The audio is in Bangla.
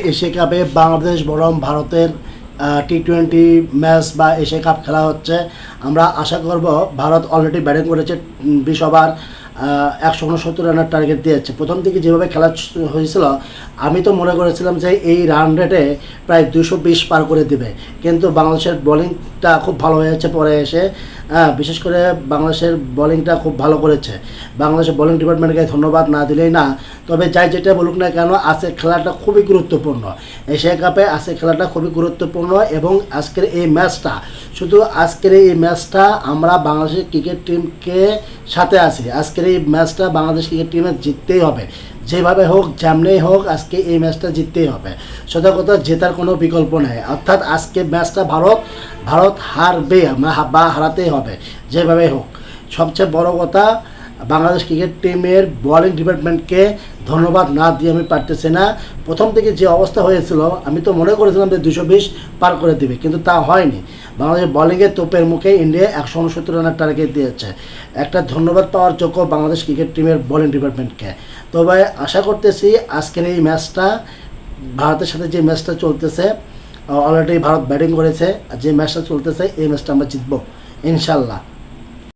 এশিয়া কাপে বাংলাদেশ বরং ভারতের টি-20 ম্যাচ বা এশিয়া কাপ খেলা হচ্ছে। আমরা আশা করব, ভারত অলরেডি ব্যাটিং করেছে 20 ওভার 169 রানের টার্গেট দিয়েছে। প্রথম দিকে যেভাবে খেলা হয়েছিল আমি তো মনে করেছিলাম যে এই রান রেটে প্রায় 220 পার করে দিবে, কিন্তু বাংলাদেশের বোলিংটা খুব ভালো হয়েছে পরে এসে। বিশেষ করে বাংলাদেশের বোলিংটা খুব ভালো করেছে। বাংলাদেশের বোলিং ডিপার্টমেন্টকে ধন্যবাদ না দিলেই না। তবে যাই যেটা বলুক না কেন, আজকের খেলাটা খুবই গুরুত্বপূর্ণ। এশিয়া কাপে আজকের খেলাটা খুবই গুরুত্বপূর্ণ এবং আজকের এই ম্যাচটা, শুধু আজকের এই ম্যাচটা আমরা বাংলাদেশের ক্রিকেট টিমকে সাথে আছি। আজকের এই ম্যাচটা বাংলাদেশ ক্রিকেট টিমের জিততেই হবে, যেভাবে হোক যেমনেই হোক আজকে এই ম্যাচটা জিততেই হবে। সোজা কথা, জেতার কোনো বিকল্প নেই। অর্থাৎ আজকে ম্যাচটা ভারত হারবে বা হারাতেই হবে যেভাবে হোক। সবচেয়ে বড় কথা, বাংলাদেশ ক্রিকেট টিমের বোলিং ডিপার্টমেন্টকে ধন্যবাদ না দিয়ে আমি পারতেছি না। প্রথম থেকে যে অবস্থা হয়েছিল আমি তো মনে করেছিলাম যে 220 পার করে দেবে, কিন্তু তা হয়নি। বাংলাদেশের বোলিংয়ের তোপের মুখে ইন্ডিয়া 169 রানের টার্গেট দিয়েছে। একটা ধন্যবাদ পাওয়ার যোগ্য বাংলাদেশ ক্রিকেট টিমের বোলিং ডিপার্টমেন্টকে। তবে আশা করতেছি আজকের এই ম্যাচটা, ভারতের সাথে যে ম্যাচটা চলতেছে, অলরেডি ভারত ব্যাটিং করেছে, যে ম্যাচটা চলতেছে এই ম্যাচটা আমরা জিতবো ইনশাল্লাহ।